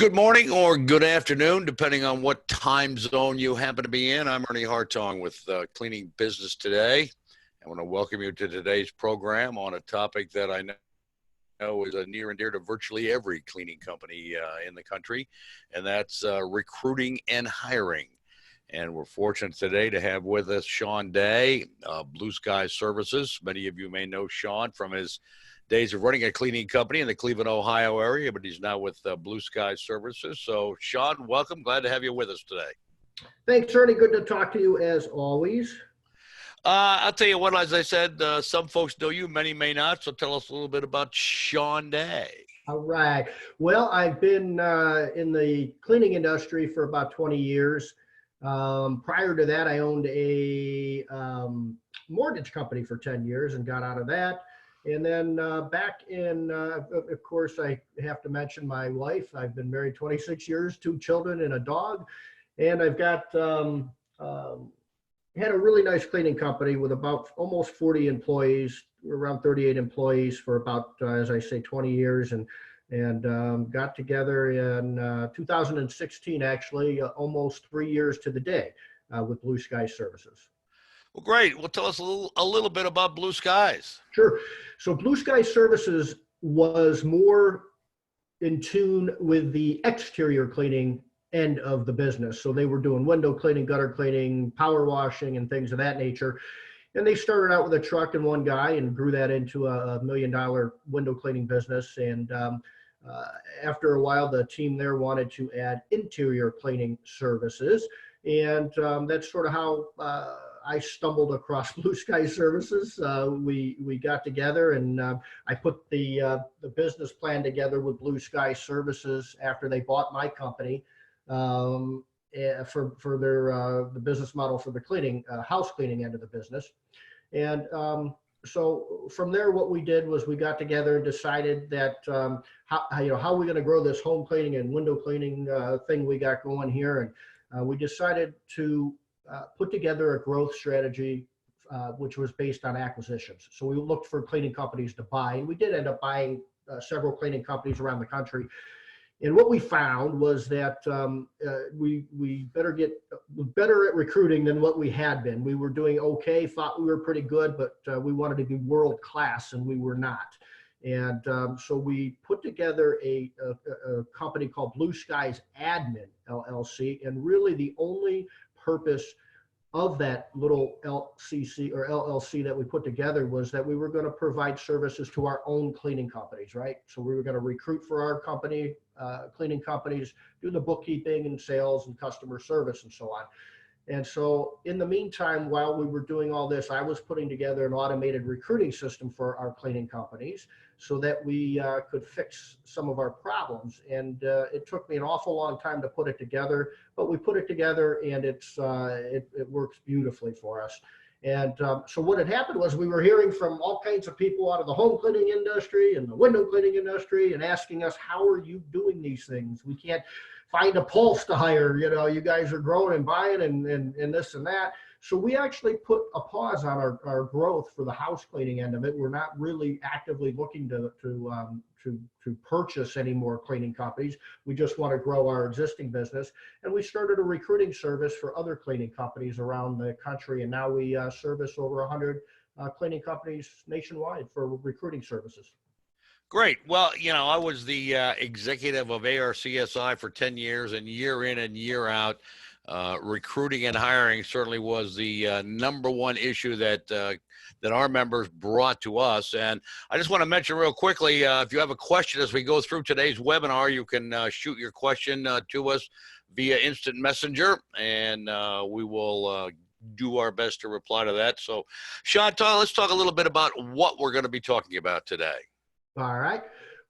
Good morning or good afternoon, depending on what time zone you happen to be in. I'm Ernie Hartong with Cleaning Business Today. I want to welcome you to today's program on a topic that I know is near and dear to virtually every cleaning company in the country, and that's recruiting and hiring. And we're fortunate today to have with us Sean Day, Blue Sky Services. Many of you may know Sean from his days of running a cleaning company in the Cleveland, Ohio area, but he's now with Blue Sky Services. So, Sean, welcome. Glad to have you with us today. Thanks, Ernie. Good to talk to you as always. I'll tell you what, as I said, some folks know you, many may not. So tell us a little bit about Sean Day. All right. Well, I've been in the cleaning industry for about 20 years. Prior to that, I owned a mortgage company for 10 years and got out of that. And then back in, of course, I have to mention my wife. I've been married 26 years, 2 children and a dog. And I've got had a really nice cleaning company with about almost 40 employees, around 38 employees for about, as I say, 20 years. And got together in 2016, actually, almost 3 years to the day with Blue Sky Services. Well, great. Well, tell us a little bit about Blue Skies. Sure. So Blue Sky Services was more in tune with the exterior cleaning end of the business. So they were doing window cleaning, gutter cleaning, power washing, and things of that nature. And they started out with a truck and one guy and grew that into a $1 million window cleaning business. And after a while, the team there wanted to add interior cleaning services. And that's sort of how I stumbled across Blue Sky Services. We got together and I put the business plan together with Blue Sky Services after they bought my company for the business model for the cleaning, house cleaning end of the business. And so from there, what we did was we got together and decided that how are we going to grow this home cleaning and window cleaning thing we got going here. And we decided to put together a growth strategy, which was based on acquisitions. So we looked for cleaning companies to buy, and we did end up buying several cleaning companies around the country. And what we found was that we better get better at recruiting than what we had been. We were doing okay, thought we were pretty good, but we wanted to be world class, and we were not. And so we put together a company called Blue Skies Admin LLC, and really the only purpose of that little LCC or LLC that we put together was that we were going to provide services to our own cleaning companies, right? So we were going to recruit for our company, cleaning companies, do the bookkeeping and sales and customer service and so on. And so in the meantime, while we were doing all this, I was putting together an automated recruiting system for our cleaning companies so that we could fix some of our problems. And it took me an awful long time to put it together, but we put it together and it works beautifully for us. And so what had happened was we were hearing from all kinds of people out of the home cleaning industry and the window cleaning industry and asking us, how are you doing these things? We can't find a pulse to hire, you guys are growing and buying and this and that. So we actually put a pause on our growth for the house cleaning end of it. We're not really actively looking to purchase any more cleaning companies. We just want to grow our existing business. And we started a recruiting service for other cleaning companies around the country. And now we service over 100 cleaning companies nationwide for recruiting services. Great. Well, I was the executive of ARCSI for 10 years, and year in and year out, recruiting and hiring certainly was the number one issue that our members brought to us. And I just want to mention real quickly, if you have a question as we go through today's webinar, you can shoot your question to us via instant messenger, and we will do our best to reply to that. So, Sean, let's talk a little bit about what we're going to be talking about today. All right.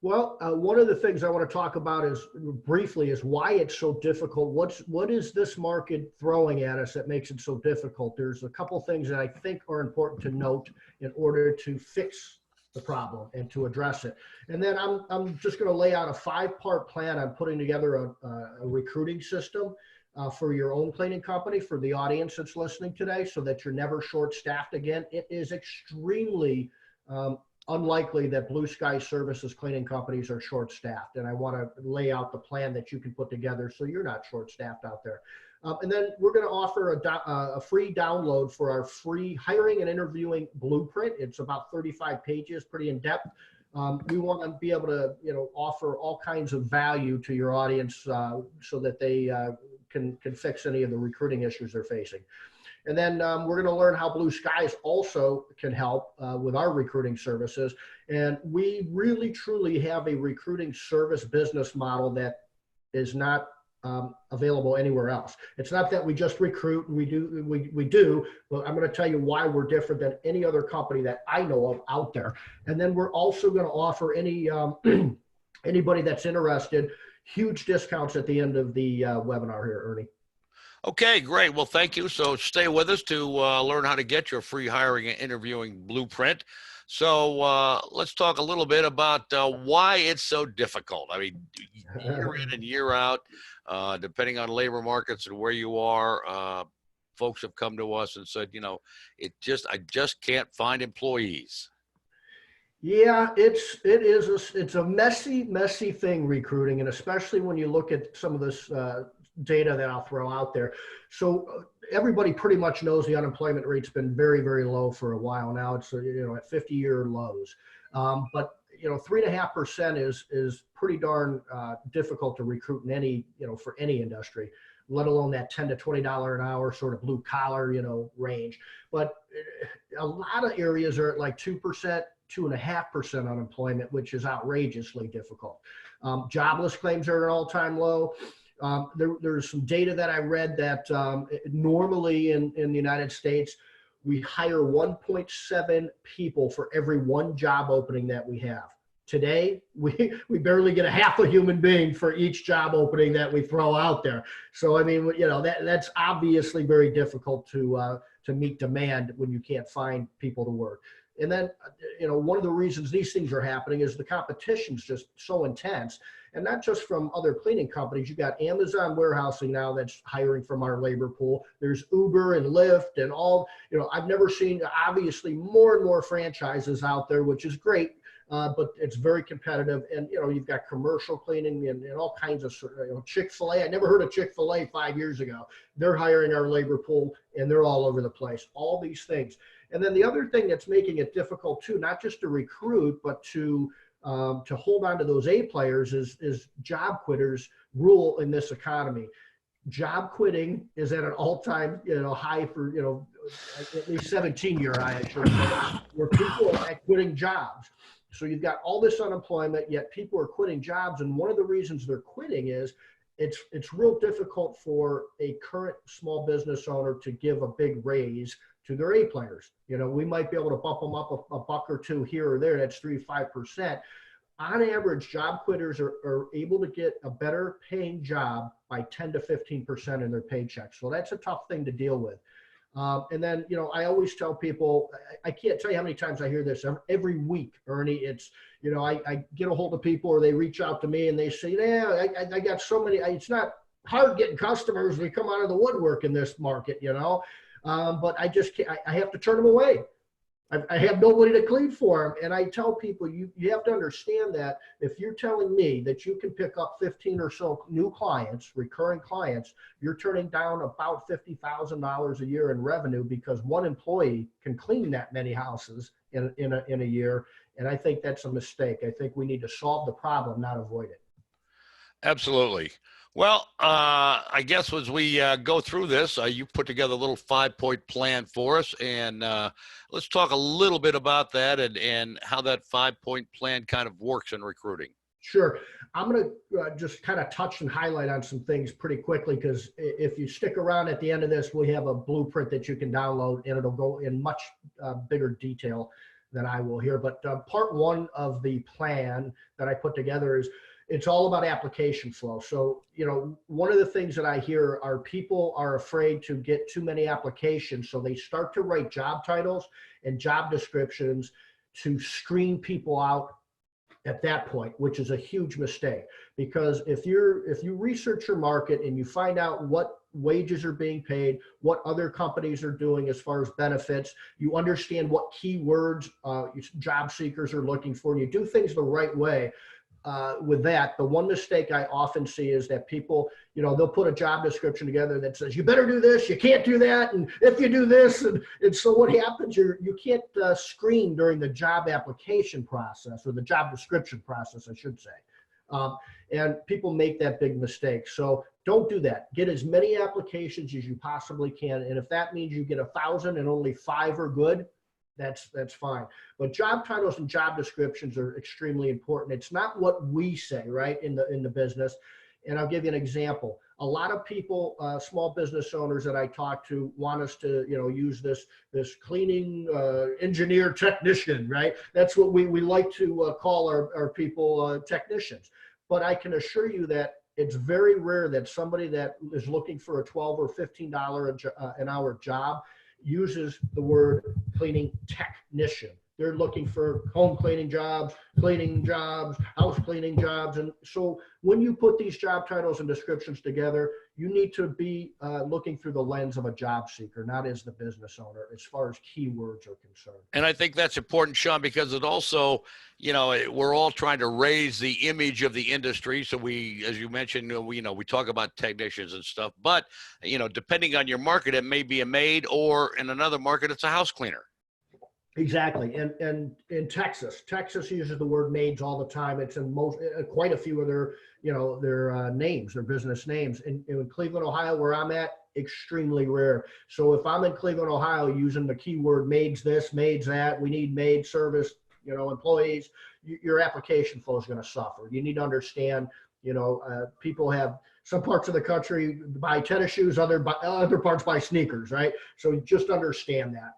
Well, one of the things I want to talk about briefly is why it's so difficult. What is this market throwing at us that makes it so difficult? There's a couple things that I think are important to note in order to fix the problem and to address it. And then I'm just going to lay out a 5-part plan on putting together a recruiting system for your own cleaning company, for the audience that's listening today, so that you're never short-staffed again. It is extremely unlikely that blue sky services cleaning companies are short-staffed. And I want to lay out the plan that you can put together so you're not short-staffed out there. And then we're going to offer a free download for our free hiring and interviewing blueprint. It's about 35 pages, pretty in-depth. We want to be able to, offer all kinds of value to your audience so that they can fix any of the recruiting issues they're facing. And then we're going to learn how Blue Skies also can help with our recruiting services. And we really, truly have a recruiting service business model that is not available anywhere else. It's not that we just recruit and we do, but I'm going to tell you why we're different than any other company that I know of out there. And then we're also going to offer anybody that's interested huge discounts at the end of the webinar here, Ernie. Okay, great. Well, thank you. So stay with us to learn how to get your free hiring and interviewing blueprint. So let's talk a little bit about why it's so difficult. I mean, year in and year out, depending on labor markets and where you are, folks have come to us and said, I just can't find employees. Yeah, it's a messy thing, recruiting, and especially when you look at some of this data that I'll throw out there. So everybody pretty much knows the unemployment rate's been very, very low for a while now. It's at 50-year lows. But 3.5% is pretty darn difficult to recruit in any for any industry, let alone that $10 to $20 an hour sort of blue collar range. But a lot of areas are at like 2%, 2.5% unemployment, which is outrageously difficult. Jobless claims are at an all-time low. There's some data that I read that normally in the United States, we hire 1.7 people for every one job opening that we have. Today, we barely get a half a human being for each job opening that we throw out there. So, I mean, that's obviously very difficult to meet demand when you can't find people to work. And then, one of the reasons these things are happening is the competition's just so intense. And not just from other cleaning companies. You got Amazon warehousing now that's hiring from our labor pool. There's Uber and Lyft and all, I've never seen, obviously, more and more franchises out there, which is great, but it's very competitive. And, you've got commercial cleaning and all kinds of, Chick-fil-A. I never heard of Chick-fil-A 5 years ago. They're hiring our labor pool and they're all over the place, all these things. And then the other thing that's making it difficult too, not just to recruit, but to hold on to those A players is job quitters rule in this economy. Job quitting is at an all-time high for at least 17-year high, I should say, where people are quitting jobs. So you've got all this unemployment, yet people are quitting jobs, and one of the reasons they're quitting is it's real difficult for a current small business owner to give a big raise to their A players. We might be able to bump them up a buck or two here or there. That's 3-5%. On average, job quitters are able to get a better paying job by 10 to 15% in their paycheck. So that's a tough thing to deal with. And then, I always tell people, I can't tell you how many times I hear this every week, Ernie. It's, I get a hold of people or they reach out to me and they say, yeah, I got so many, it's not hard getting customers. They come out of the woodwork in this market, but I just can't, I have to turn them away. I have nobody to clean for them. And I tell people, you have to understand that if you're telling me that you can pick up 15 or so new clients, recurring clients, you're turning down about $50,000 a year in revenue because one employee can clean that many houses in a year. And I think that's a mistake. I think we need to solve the problem, not avoid it. Absolutely. Well, I guess as we go through this, you put together a little 5-point plan for us, and let's talk a little bit about that and how that 5-point plan kind of works in recruiting. Sure. I'm going to just kind of touch and highlight on some things pretty quickly, because if you stick around at the end of this, we have a blueprint that you can download, and it'll go in much bigger detail than I will here. But part one of the plan that I put together is it's all about application flow. So, one of the things that I hear are people are afraid to get too many applications. So they start to write job titles and job descriptions to screen people out at that point, which is a huge mistake. Because if you research your market and you find out what wages are being paid, what other companies are doing as far as benefits, you understand what keywords job seekers are looking for, and you do things the right way. With that, the one mistake I often see is that people, they'll put a job description together that says, you better do this, you can't do that, and if you do this, and so what happens, you can't screen during the job application process, or the job description process, I should say. And people make that big mistake. So don't do that. Get as many applications as you possibly can. And if that means you get 1,000 and only 5 are good, that's fine. But job titles and job descriptions are extremely important. It's not what we say, right, in the business. And I'll give you an example. A lot of people, small business owners that I talk to, want us to, use this cleaning engineer technician, right? That's what we like to call our people technicians. But I can assure you that it's very rare that somebody that is looking for a $12 or $15 an hour job uses the word cleaning technician. They're looking for home cleaning jobs, house cleaning jobs. And so when you put these job titles and descriptions together, you need to be looking through the lens of a job seeker, not as the business owner, as far as keywords are concerned. And I think that's important, Sean, because it also, we're all trying to raise the image of the industry. So we, as you mentioned, we talk about technicians and stuff, but, depending on your market, it may be a maid, or in another market, it's a house cleaner. Exactly. And in Texas uses the word maids all the time. It's in quite a few of their names, their business names. In Cleveland, Ohio, where I'm at, extremely rare. So if I'm in Cleveland, Ohio, using the keyword maids this, maids that, we need maid service, employees, your application flow is going to suffer. You need to understand, people have some parts of the country buy tennis shoes, other parts buy sneakers, right? So just understand that.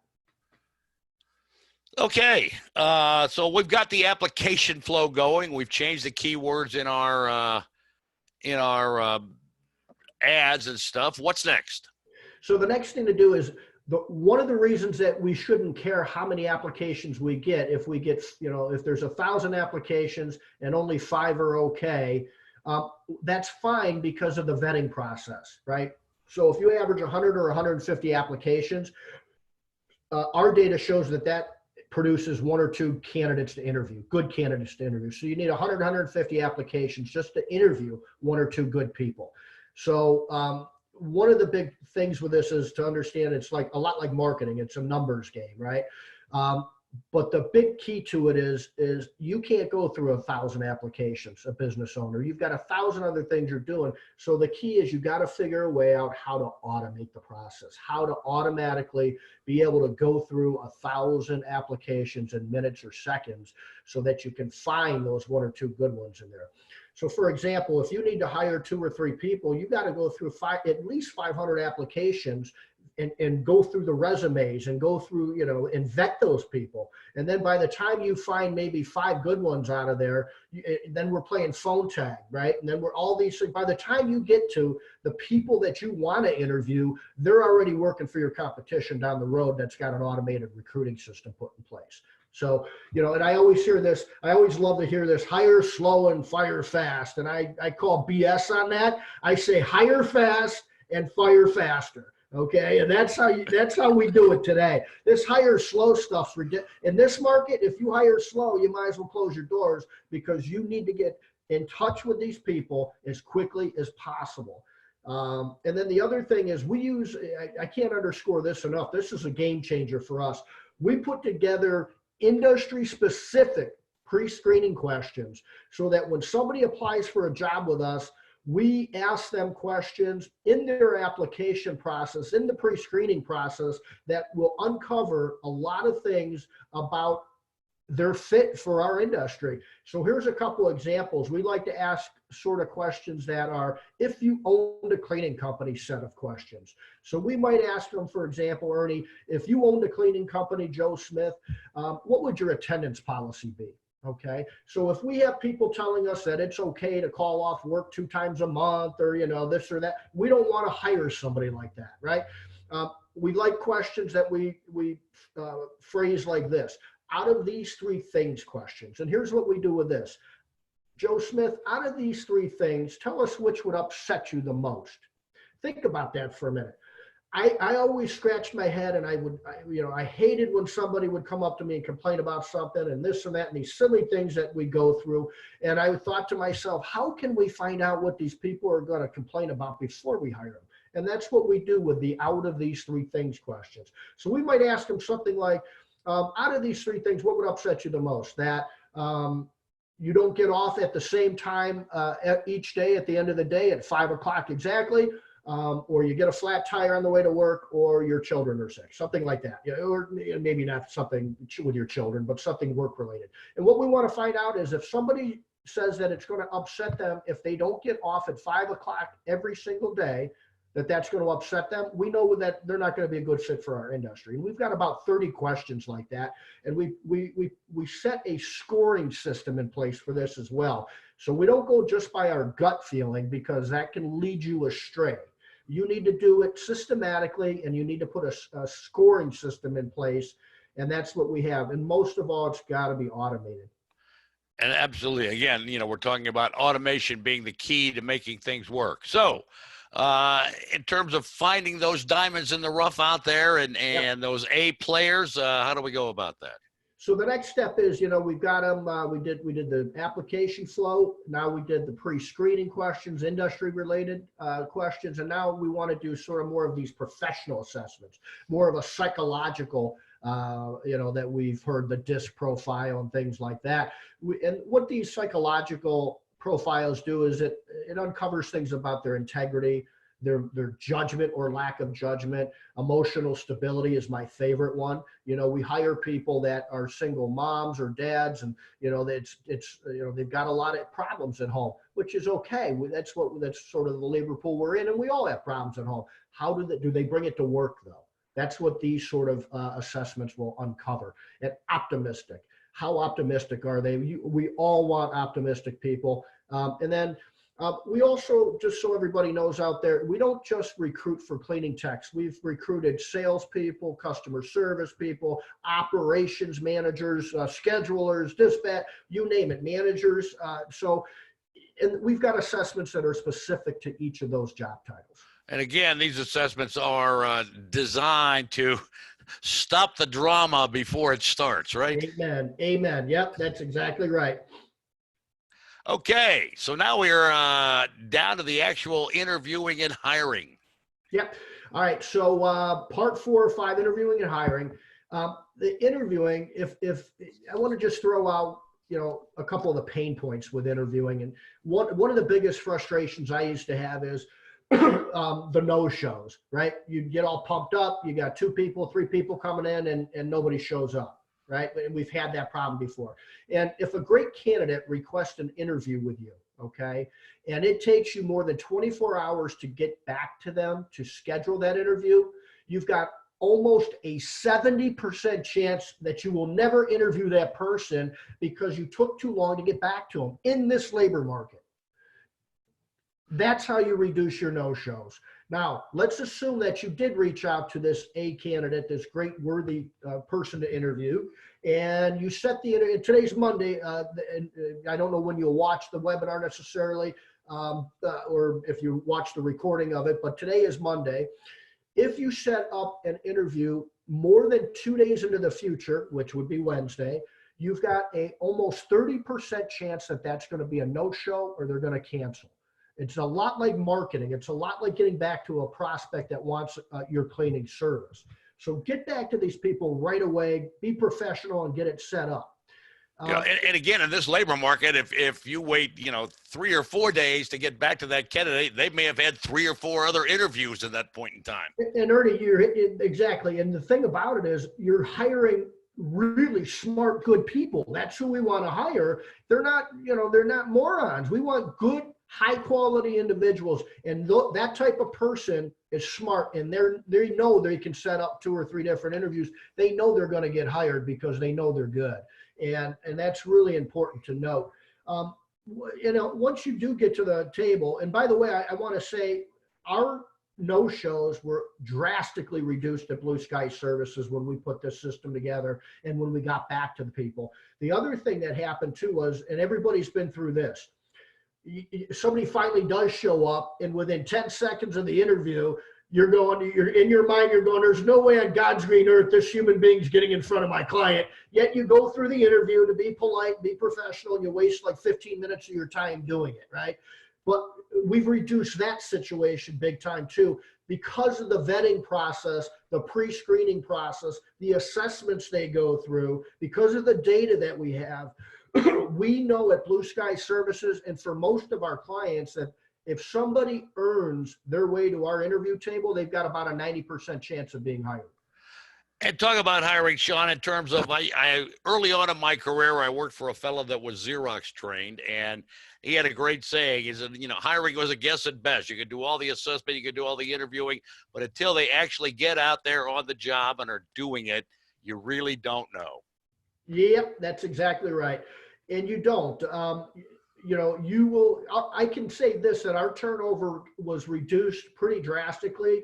Okay, so we've got the application flow going. We've changed the keywords in our ads and stuff. What's next? So the next thing to do is one of the reasons that we shouldn't care how many applications we get. If we get, if there's 1,000 applications and only 5 are okay, that's fine because of the vetting process, right? So if you average 100 or 150 applications, our data shows that produces 1 or 2 candidates to interview, good candidates to interview. So you need 100, 150 applications just to interview 1 or 2 good people. So one of the big things with this is to understand it's like a lot like marketing. It's a numbers game, right? But the big key to it is you can't go through 1,000 applications, a business owner. You've got 1,000 other things you're doing. So the key is you got to figure a way out how to automate the process, how to automatically be able to go through 1,000 applications in minutes or seconds so that you can find those 1 or 2 good ones in there. So for example, if you need to hire 2 or 3 people, you got to go through at least 500 applications and go through the resumes and go through, and vet those people. And then by the time you find maybe 5 good ones out of there, then we're playing phone tag, right? And then we're all these things. By the time you get to the people that you want to interview, they're already working for your competition down the road that's got an automated recruiting system put in place. So, and I always hear this, I always love to hear this, hire slow and fire fast. And I call BS on that. I say hire fast and fire faster. Okay, and that's how we do it today. This hire slow stuff's ridiculous. In this market, if you hire slow, you might as well close your doors because you need to get in touch with these people as quickly as possible. And then the other thing is I can't underscore this enough. This is a game changer for us. We put together industry-specific pre-screening questions so that when somebody applies for a job with us, we ask them questions in their application process, in the pre-screening process, that will uncover a lot of things about their fit for our industry. So here's a couple examples. We like to ask sort of questions that are, if you owned a cleaning company, set of questions. So we might ask them, for example, Ernie, if you owned a cleaning company, Joe Smith, what would your attendance policy be? Okay, so if we have people telling us that it's okay to call off work 2 times a month or, this or that, we don't want to hire somebody like that, right? We like questions that we phrase like this. out of these three things questions. And here's what we do with this. Joe Smith, out of these three things, tell us which would upset you the most. Think about that for a minute. I always scratched my head, and I hated when somebody would come up to me and complain about something and this and that and these silly things that we go through. And I thought to myself, how can we find out what these people are going to complain about before we hire them? And that's what we do with the out of these three things questions. So we might ask them something like, out of these three things, what would upset you the most? That you don't get off at the same time each day at the end of the day at 5 o'clock exactly, or you get a flat tire on the way to work, or your children are sick, something like that. Or maybe not something with your children, but something work related. And what we want to find out is if somebody says that it's going to upset them if they don't get off at 5 o'clock every single day, that's going to upset them, we know that they're not going to be a good fit for our industry. And we've got about 30 questions like that. And we set a scoring system in place for this as well. So we don't go just by our gut feeling, because that can lead you astray. You need to do it systematically, and you need to put a scoring system in place. And that's what we have. And most of all, it's got to be automated. And absolutely. Again, we're talking about automation being the key to making things work. So, in terms of finding those diamonds in the rough out there and those A players, how do we go about that? So the next step is, we've got them, we did the application flow. Now we did the pre-screening questions, industry related questions. And now we want to do sort of more of these professional assessments, more of a psychological, that we've heard, the DISC profile and things like that. And what these psychological profiles do is it uncovers things about their integrity, their judgment or lack of judgment. Emotional stability is my favorite one. We hire people that are single moms or dads, and they've got a lot of problems at home, which is okay. That's sort of the labor pool we're in, and we all have problems at home. How do they bring it to work though? That's what these sort of assessments will uncover. And optimistic. How optimistic are they? We all want optimistic people. And then we also, just so everybody knows out there, we don't just recruit for cleaning techs. We've recruited salespeople, customer service people, operations managers, schedulers, dispatch, you name it, managers. And we've got assessments that are specific to each of those job titles. And again, these assessments are designed to stop the drama before it starts, right? Amen. Amen. Yep, that's exactly right. Okay, so now we're down to the actual interviewing and hiring. Yep. All right. So part 4 or 5, interviewing and hiring. The interviewing, if I want to just throw out, a couple of the pain points with interviewing, and one of the biggest frustrations I used to have is the no-shows. Right? You get all pumped up. You got 2 people, 3 people coming in, and nobody shows up. Right? And we've had that problem before. And if a great candidate requests an interview with you, okay, and it takes you more than 24 hours to get back to them to schedule that interview, you've got almost a 70% chance that you will never interview that person because you took too long to get back to them in this labor market. That's how you reduce your no-shows. Now, let's assume that you did reach out to this A candidate, this great worthy person to interview, and you set the interview. Today's Monday, and I don't know when you'll watch the webinar necessarily, or if you watch the recording of it, but today is Monday. If you set up an interview more than 2 days into the future, which would be Wednesday, you've got a almost 30% chance that that's going to be a no-show or they're going to cancel. It's a lot like marketing. It's a lot like getting back to a prospect that wants your cleaning service. So get back to these people right away, be professional, and get it set up. And again, in this labor market, if you wait, 3 or 4 days to get back to that candidate, they may have had 3 or 4 other interviews at that point in time. And Ernie, exactly. And the thing about it is you're hiring really smart, good people. That's who we want to hire. They're not morons. We want good, high quality individuals. And that type of person is smart, and they know they can set up 2 or 3 different interviews. They know they're going to get hired because they know they're good. And that's really important to note. Once you do get to the table, and by the way, I want to say our no-shows were drastically reduced at Blue Sky Services when we put this system together and when we got back to the people. The other thing that happened too was, and everybody's been through this, somebody finally does show up, and within 10 seconds of the interview, you're in your mind, you're going, there's no way on God's green earth this human being's getting in front of my client. Yet you go through the interview to be polite, be professional, and you waste like 15 minutes of your time doing it, right? But we've reduced that situation big time too, because of the vetting process, the pre-screening process, the assessments they go through, because of the data that we have. We know at Blue Sky Services, and for most of our clients, that if somebody earns their way to our interview table, they've got about a 90% chance of being hired. And talk about hiring, Sean, in terms of, I early on in my career, I worked for a fellow that was Xerox trained, and he had a great saying. He said, hiring was a guess at best. You could do all the assessment, you could do all the interviewing, but until they actually get out there on the job and are doing it, you really don't know. Yep, that's exactly right. And you don't. You will, I can say this, that our turnover was reduced pretty drastically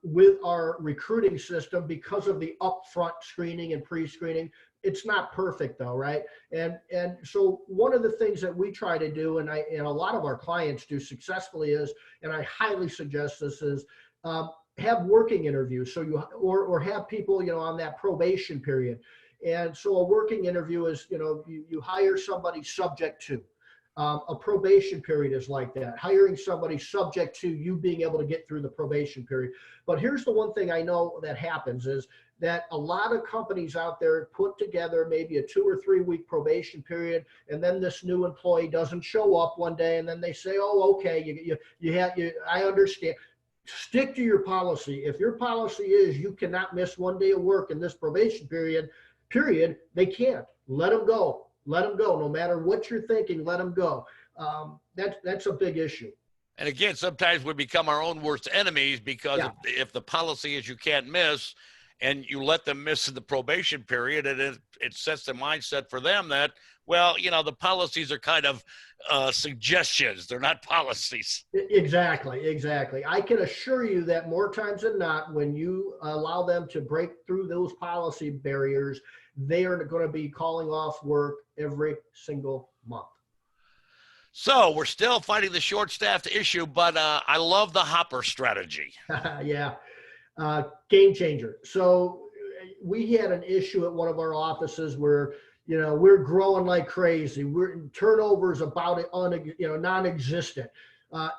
with our recruiting system because of the upfront screening and pre-screening. It's not perfect though, right? And so one of the things that we try to do, and a lot of our clients do successfully, is, and I highly suggest this, is have working interviews. So or have people, on that probation period. And so a working interview is, you hire somebody subject to. A probation period is like that, hiring somebody subject to you being able to get through the probation period. But here's the one thing I know that happens is that a lot of companies out there put together maybe a 2 or 3 week probation period, and then this new employee doesn't show up one day, and then they say, oh, okay, I understand. Stick to your policy. If your policy is you cannot miss 1 day of work in this probation period, they can't. Let them go. Let them go. No matter what you're thinking, let them go. That's a big issue. And again, sometimes we become our own worst enemies because if the policy is you can't miss, and you let them miss in the probation period, and it sets the mindset for them that, well, the policies are kind of suggestions. They're not policies. Exactly. I can assure you that more times than not, when you allow them to break through those policy barriers, they are going to be calling off work every single month. So we're still fighting the short-staffed issue, but I love the hopper strategy. Yeah, game changer. So we had an issue at one of our offices where, we're growing like crazy. Turnover is about non-existent.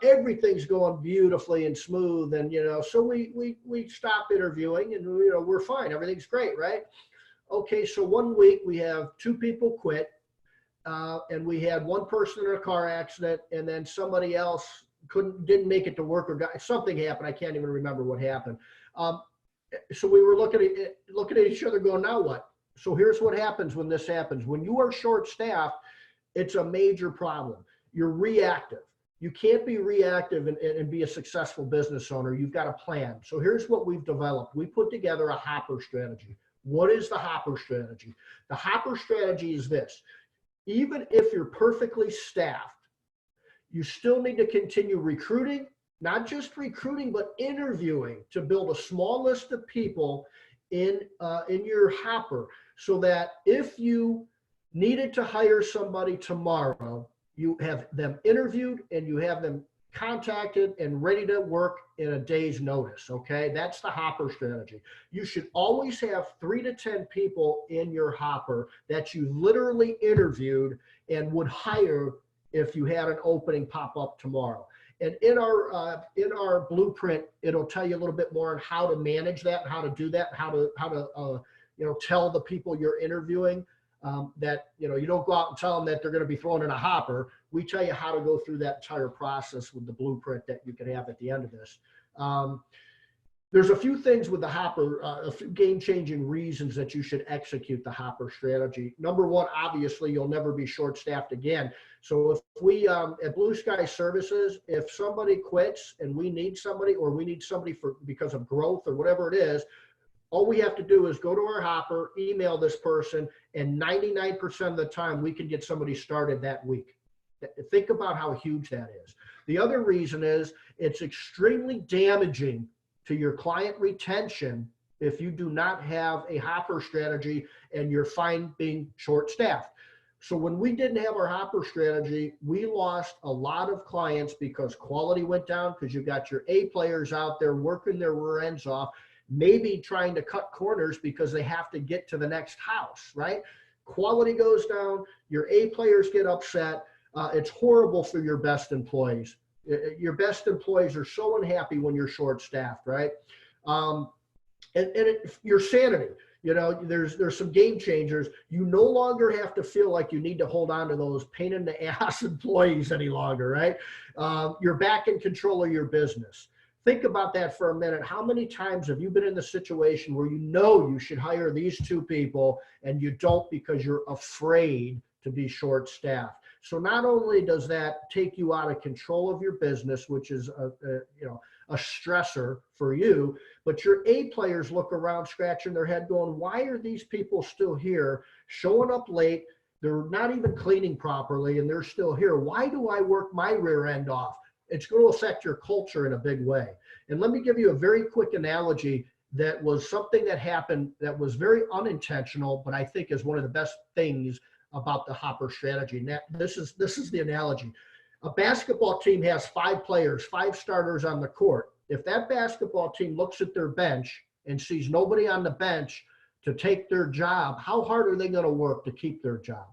Everything's going beautifully and smooth, and so we stopped interviewing, and we're fine. Everything's great, right? Okay, so 1 week we have 2 people quit, and we had 1 person in a car accident, and then somebody else didn't make it to work, or something happened. I can't even remember what happened. So we were looking at each other going, now what? So here's what happens when this happens. When you are short-staffed, it's a major problem. You're reactive. You can't be reactive and be a successful business owner. You've got a plan. So here's what we've developed. We put together a hopper strategy. What is the hopper strategy? The hopper strategy is this. Even if you're perfectly staffed, you still need to continue recruiting, not just recruiting, but interviewing to build a small list of people in your hopper, so that if you needed to hire somebody tomorrow, you have them interviewed and you have them contacted and ready to work in a day's notice. Okay, that's the hopper strategy. You should always have 3 to 10 people in your hopper that you literally interviewed and would hire if you had an opening pop up tomorrow. And in our blueprint, it'll tell you a little bit more on how to manage that, and how to do that, and how to tell the people you're interviewing that you don't go out and tell them that they're going to be thrown in a hopper. We tell you how to go through that entire process with the blueprint that you can have at the end of this. There's a few things with the hopper, a few game-changing reasons that you should execute the hopper strategy. Number one, obviously, you'll never be short-staffed again. So if we, at Blue Sky Services, if somebody quits and we need somebody, or we need somebody because of growth or whatever it is, all we have to do is go to our hopper, email this person, and 99% of the time we can get somebody started that week. Think about how huge that is. The other reason is it's extremely damaging to your client retention if you do not have a hopper strategy and you're fine being short-staffed. So when we didn't have our hopper strategy, we lost a lot of clients because quality went down, because you got your A players out there working their rear ends off, maybe trying to cut corners because they have to get to the next house, right? Quality goes down, your A players get upset. It's horrible for your best employees. Your best employees are so unhappy when you're short-staffed, right? Your sanity. You know, there's some game changers. You no longer have to feel like you need to hold on to those pain in the ass employees any longer, right? You're back in control of your business. Think about that for a minute. How many times have you been in the situation where you know you should hire these two people and you don't because you're afraid to be short-staffed? So not only does that take you out of control of your business, which is a stressor for you, but your A players look around scratching their head going, why are these people still here, showing up late? They're not even cleaning properly and they're still here. Why do I work my rear end off? It's going to affect your culture in a big way. And let me give you a very quick analogy that was something that happened that was very unintentional, but I think is one of the best things about the hopper strategy. And this is the analogy. A basketball team has 5 players, 5 starters on the court. If that basketball team looks at their bench and sees nobody on the bench to take their job, how hard are they going to work to keep their job?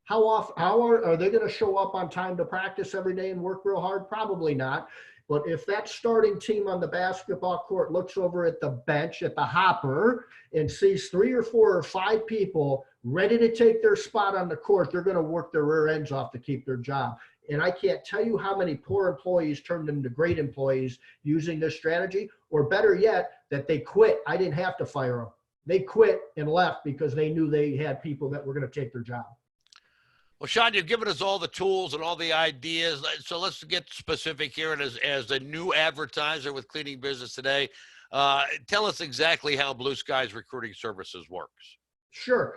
How are they going to show up on time to practice every day and work real hard? Probably not. But if that starting team on the basketball court looks over at the bench, at the hopper, and sees 3 or 4 or 5 people ready to take their spot on the court, they're going to work their rear ends off to keep their job. And I can't tell you how many poor employees turned into great employees using this strategy, or better yet, that they quit. I didn't have to fire them. They quit and left because they knew they had people that were going to take their job. Well, Sean, you've given us all the tools and all the ideas. So let's get specific here. And as a new advertiser with Cleaning Business Today, tell us exactly how Blue Skies Recruiting Services works. Sure.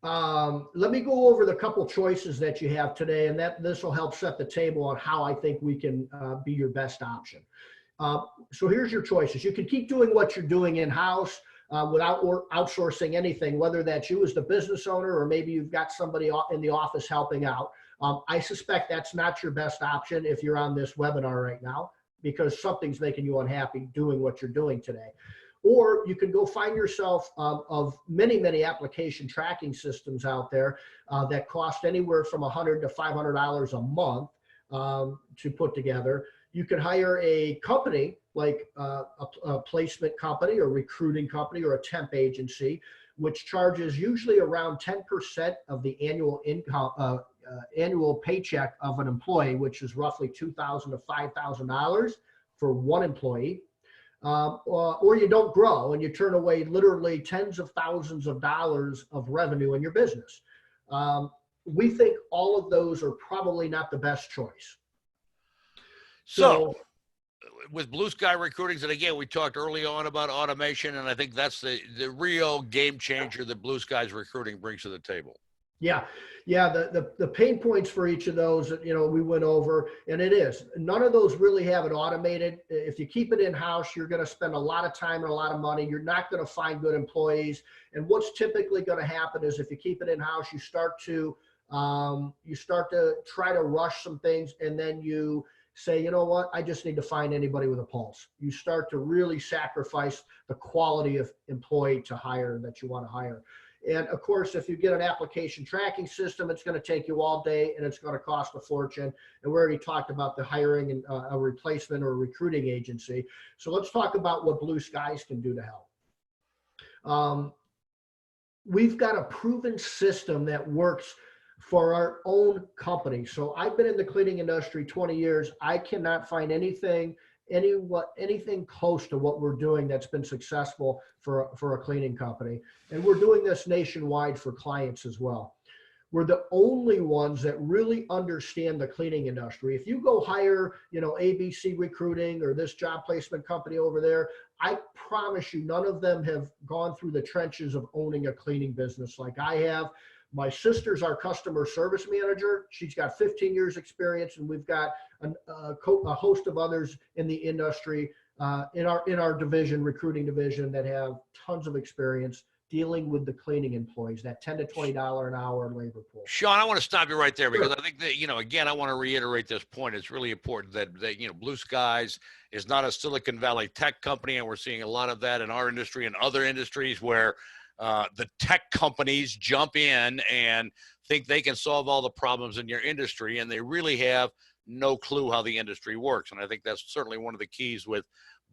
Let me go over the couple choices that you have today, and this will help set the table on how I think we can be your best option. So here's your choices. You can keep doing what you're doing in-house without outsourcing anything, whether that's you as the business owner or maybe you've got somebody in the office helping out. I suspect that's not your best option if you're on this webinar right now, because something's making you unhappy doing what you're doing today. Or you can go find yourself of many, many application tracking systems out there that cost anywhere from $100 to $500 a month to put together. You can hire a company like a placement company or recruiting company or a temp agency, which charges usually around 10% of the annual income, annual paycheck of an employee, which is roughly $2,000 to $5,000 for one employee. Or you don't grow and you turn away literally tens of thousands of dollars of revenue in your business. We think all of those are probably not the best choice. So with Blue Sky Recruiting, and again, we talked early on about automation, and I think that's the real game changer that Blue Skies Recruiting brings to the table. Yeah. The pain points for each of those, we went over, and it is. None of those really have it automated. If you keep it in-house, you're going to spend a lot of time and a lot of money. You're not going to find good employees. And what's typically going to happen is if you keep it in-house, you start to try to rush some things, and then you say, you know what, I just need to find anybody with a pulse. You start to really sacrifice the quality of employee to hire that you want to hire. And of course, if you get an application tracking system, it's going to take you all day and it's going to cost a fortune. And we already talked about the hiring and a replacement or a recruiting agency. So let's talk about what Blue Skies can do to help. We've got a proven system that works for our own company. So I've been in the cleaning industry 20 years. I cannot find anything close to what we're doing that's been successful for a cleaning company. And we're doing this nationwide for clients as well. We're the only ones that really understand the cleaning industry. If you go hire, ABC Recruiting or this job placement company over there, I promise you none of them have gone through the trenches of owning a cleaning business like I have. My sister's our customer service manager. She's got 15 years experience, and we've got a host of others in the industry in our division, recruiting division, that have tons of experience dealing with the cleaning employees, that $10 to $20 an hour labor pool. Sean, I want to stop you right there because I think that, again, I want to reiterate this point. It's really important that Blue Skies is not a Silicon Valley tech company. And we're seeing a lot of that in our industry and other industries where the tech companies jump in and think they can solve all the problems in your industry. And they really have no clue how the industry works. And I think that's certainly one of the keys with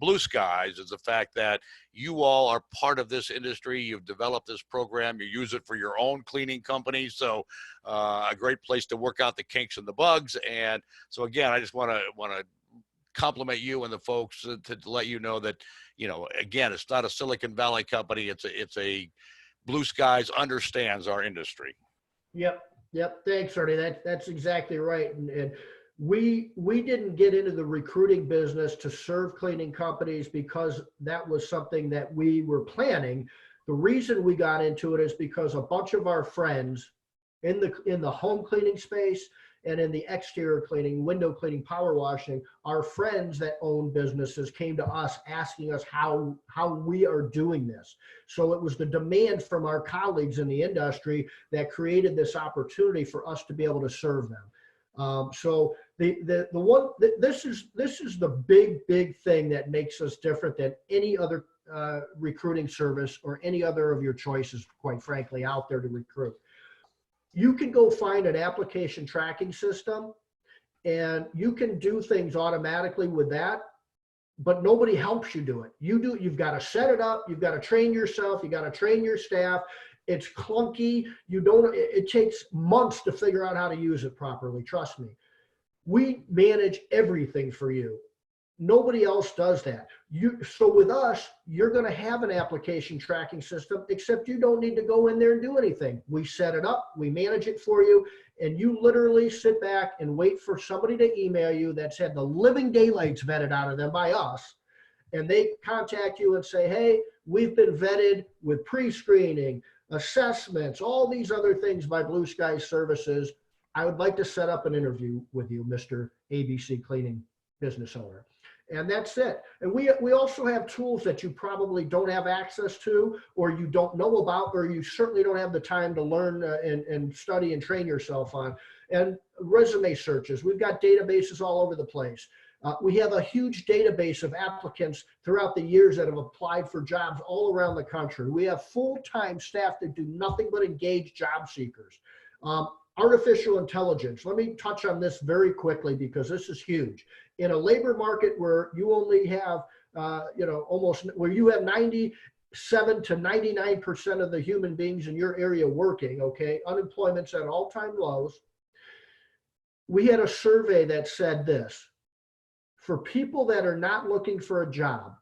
Blue Skies is the fact that you all are part of this industry. You've developed this program. You use it for your own cleaning company. So a great place to work out the kinks and the bugs. And so, again, I just want to compliment you and the folks to let you know that, again, it's not a Silicon Valley company. It's a Blue Skies understands our industry. Yep. Thanks, Ernie. That's exactly right. And we didn't get into the recruiting business to serve cleaning companies because that was something that we were planning. The reason we got into it is because a bunch of our friends in the home cleaning space and in the exterior cleaning, window cleaning, power washing, our friends that own businesses came to us asking us how we are doing this. So it was the demand from our colleagues in the industry that created this opportunity for us to be able to serve them. So this is the big thing that makes us different than any other recruiting service or any other of your choices, quite frankly, out there to recruit. You can go find an application tracking system and you can do things automatically with that, but nobody helps you do it. You've got to set it up. You've got to train yourself. You got to train your staff. It's clunky. It takes months to figure out how to use it properly. Trust me. We manage everything for you. Nobody else does that. So with us, you're going to have an application tracking system, except you don't need to go in there and do anything. We set it up, we manage it for you, and you literally sit back and wait for somebody to email you that's had the living daylights vetted out of them by us. And they contact you and say, hey, we've been vetted with pre-screening, assessments, all these other things by Blue Sky Services. I would like to set up an interview with you, Mr. ABC Cleaning business owner. And that's it. And we also have tools that you probably don't have access to, or you don't know about, or you certainly don't have the time to learn and study and train yourself on. And resume searches. We've got databases all over the place. We have a huge database of applicants throughout the years that have applied for jobs all around the country. We have full-time staff that do nothing but engage job seekers. Artificial intelligence. Let me touch on this very quickly because this is huge. In a labor market where you only have, where you have 97 to 99% of the human beings in your area working, okay, unemployment's at all-time lows. We had a survey that said this: for people that are not looking for a job,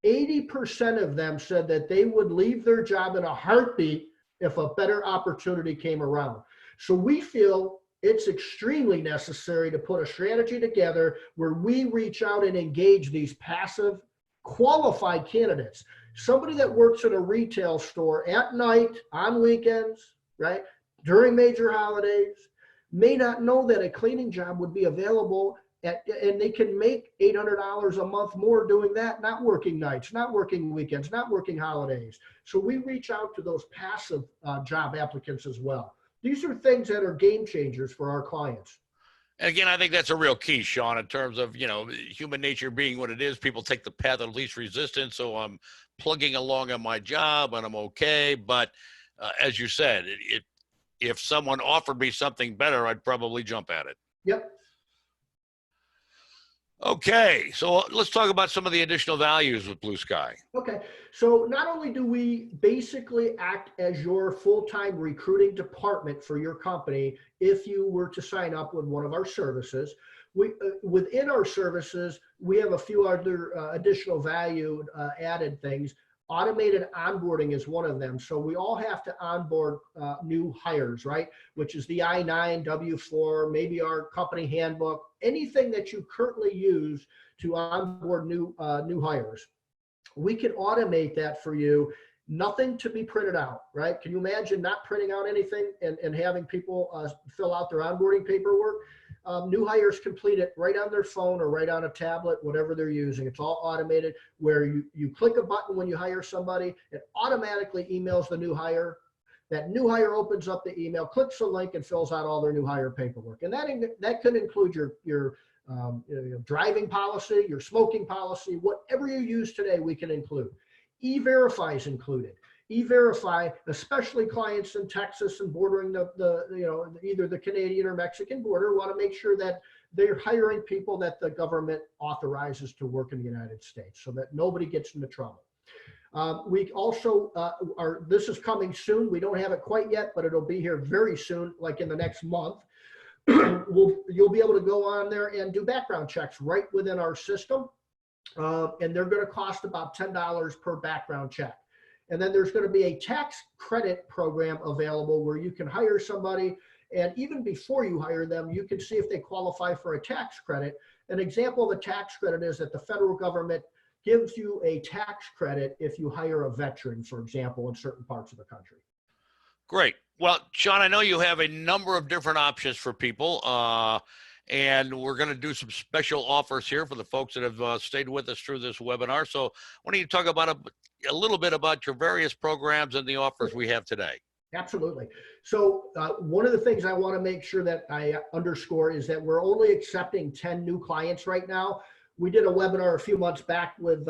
80% of them said that they would leave their job in a heartbeat if a better opportunity came around. So we feel it's extremely necessary to put a strategy together where we reach out and engage these passive, qualified candidates. Somebody that works in a retail store at night, on weekends, right, during major holidays, may not know that a cleaning job would be available and they can make $800 a month more doing that, not working nights, not working weekends, not working holidays. So we reach out to those passive job applicants as well. These are things that are game changers for our clients. And again, I think that's a real key, Sean, in terms of, human nature being what it is. People take the path of least resistance. So I'm plugging along on my job and I'm okay. But as you said, if someone offered me something better, I'd probably jump at it. Yep. Okay, so let's talk about some of the additional values with Blue Sky. Okay, so not only do we basically act as your full-time recruiting department for your company if you were to sign up with one of our services, within our services, we have a few other additional value added things. Automated onboarding is one of them. So we all have to onboard new hires, right? Which is the I-9, W-4, maybe our company handbook, anything that you currently use to onboard new hires. We can automate that for you Nothing to be printed out, right? Can you imagine not printing out anything and having people fill out their onboarding paperwork? New hires complete it right on their phone or right on a tablet, whatever they're using. It's all automated where you click a button when you hire somebody, it automatically emails the new hire. That new hire opens up the email, clicks the link, and fills out all their new hire paperwork. And that could include your driving policy, your smoking policy, whatever you use today, we can include. E-Verify is included. E-Verify, especially clients in Texas and bordering the either the Canadian or Mexican border, want to make sure that they're hiring people that the government authorizes to work in the United States so that nobody gets into trouble. We also this is coming soon. We don't have it quite yet, but it'll be here very soon, like in the next month. You'll be able to go on there and do background checks right within our system. And they're going to cost about $10 per background check. And then there's going to be a tax credit program available where you can hire somebody, and even before you hire them, you can see if they qualify for a tax credit. An example of a tax credit is that the federal government gives you a tax credit if you hire a veteran, for example, in certain parts of the country. Great. Well, Sean, I know you have a number of different options for people, and we're going to do some special offers here for the folks that have stayed with us through this webinar. So why don't you talk about a little bit about your various programs and the offers we have today? Absolutely. So one of the things I want to make sure that I underscore is that we're only accepting 10 new clients right now. We did a webinar a few months back with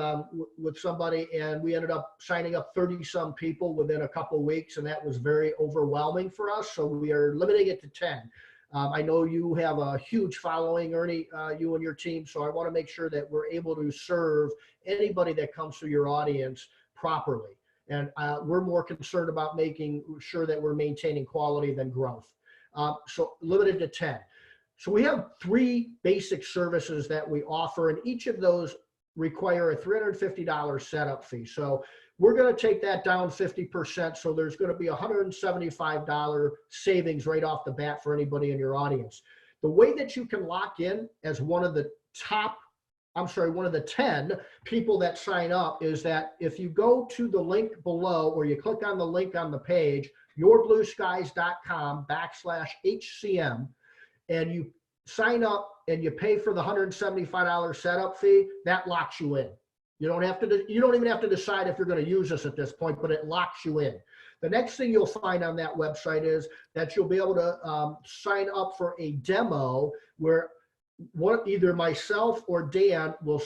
somebody, and we ended up signing up 30 some people within a couple of weeks, and that was very overwhelming for us. So we are limiting it to 10. I know you have a huge following, Ernie, you and your team. So I want to make sure that we're able to serve anybody that comes through your audience properly. And we're more concerned about making sure that we're maintaining quality than growth. So limited to 10. So we have 3 basic services that we offer, and each of those require a $350 setup fee. So we're going to take that down 50%. So there's going to be a $175 savings right off the bat for anybody in your audience. The way that you can lock in as one of the 10 people that sign up is that if you go to the link below, or you click on the link on the page, yourblueskies.com/HCM, and you sign up and you pay for the $175 setup fee, that locks you in. You don't even have to decide if you're going to use this at this point, but it locks you in. The next thing you'll find on that website is that you'll be able to sign up for a demo where either myself or Dan will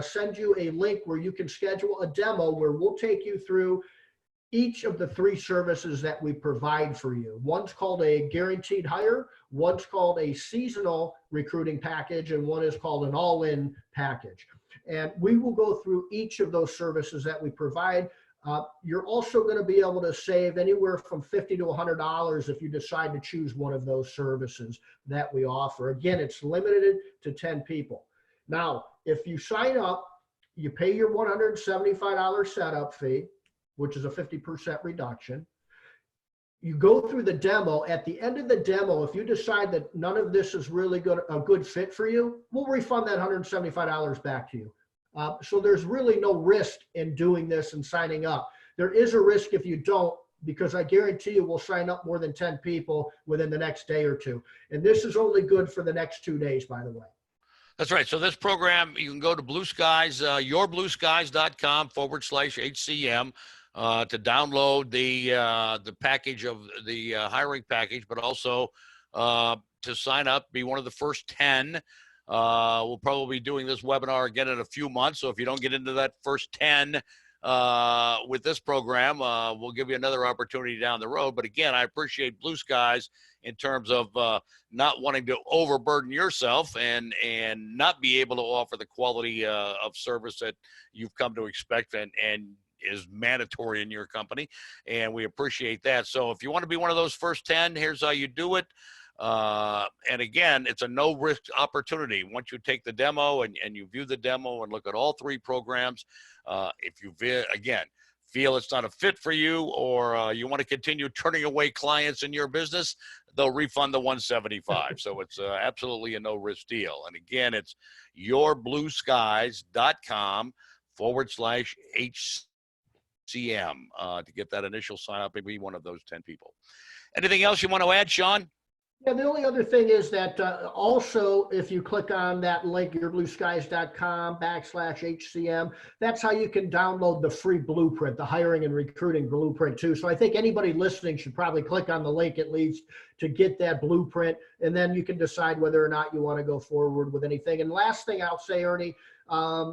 send you a link where you can schedule a demo where we'll take you through each of the 3 services that we provide for you. One's called a guaranteed hire, one's called a seasonal recruiting package, and one is called an all-in package. And we will go through each of those services that we provide. You're also going to be able to save anywhere from $50 to $100 if you decide to choose one of those services that we offer. Again, it's limited to 10 people. Now, if you sign up, you pay your $175 setup fee, which is a 50% reduction. You go through the demo. At the end of the demo, if you decide that none of this is really a good fit for you, we'll refund that $175 back to you. So there's really no risk in doing this and signing up. There is a risk if you don't, because I guarantee you we'll sign up more than 10 people within the next day or 2. And this is only good for the next 2 days, by the way. That's right. So this program, you can go to Blue Skies, yourblueskies.com/HCM to download the package of the hiring package, but also to sign up, be one of the first 10. We'll probably be doing this webinar again in a few months. So if you don't get into that first 10 with this program, we'll give you another opportunity down the road. But again, I appreciate Blue Skies in terms of not wanting to overburden yourself and not be able to offer the quality of service that you've come to expect and is mandatory in your company. And we appreciate that. So if you want to be one of those first 10, here's how you do it. And again, it's a no risk opportunity. Once you take the demo and you view the demo and look at all 3 programs, if you feel it's not a fit for you, or you want to continue turning away clients in your business, they'll refund the $175. So it's absolutely a no risk deal. And again, it's yourblueskies.com/H HCM to get that initial sign up and be one of those 10 people. Anything else you want to add, Sean? Yeah, the only other thing is that also, if you click on that link, yourblueskies.com/HCM, that's how you can download the free blueprint, the hiring and recruiting blueprint too. So I think anybody listening should probably click on the link at least to get that blueprint, and then you can decide whether or not you want to go forward with anything. And last thing I'll say, Ernie,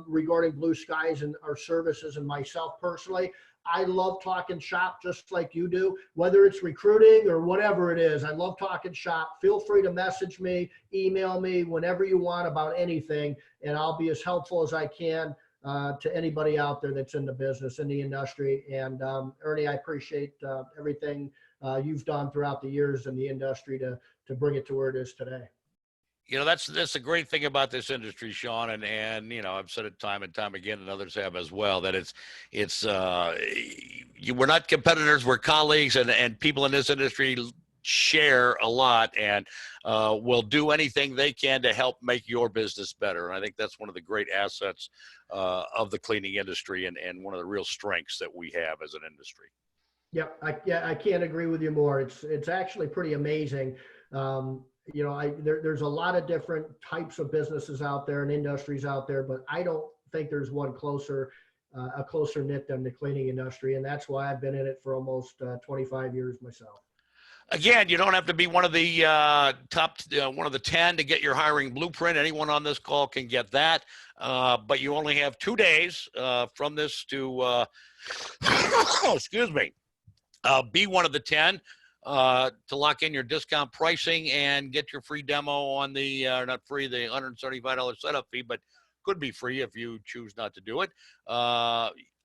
regarding Blue Skies and our services and myself personally, I love talking shop just like you do, whether it's recruiting or whatever it is. I love talking shop. Feel free to message me, email me whenever you want about anything, and I'll be as helpful as I can to anybody out there that's in the business, in the industry. And Ernie, I appreciate everything you've done throughout the years in the industry to bring it to where it is today. You know, that's a great thing about this industry, Sean, and you know, I've said it time and time again, and others have as well, that we're not competitors, we're colleagues, and people in this industry share a lot and will do anything they can to help make your business better. And I think that's one of the great assets of the cleaning industry, and one of the real strengths that we have as an industry. Yep, I can't agree with you more. It's actually pretty amazing. You know, there's a lot of different types of businesses out there and industries out there, but I don't think there's one a closer knit than the cleaning industry. And that's why I've been in it for almost 25 years myself. Again, you don't have to be one of the one of the 10 to get your hiring blueprint. Anyone on this call can get that. But you only have 2 days from this to, excuse me, be one of the 10. To lock in your discount pricing and get your free demo on the, not free, the $175 setup fee, but could be free if you choose not to do it.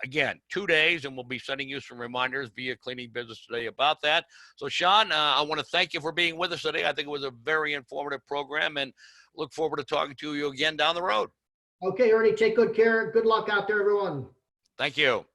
Again, 2 days, and we'll be sending you some reminders via Cleaning Business Today about that. So, Sean, I want to thank you for being with us today. I think it was a very informative program, and look forward to talking to you again down the road. Okay, Ernie, take good care. Good luck out there, everyone. Thank you.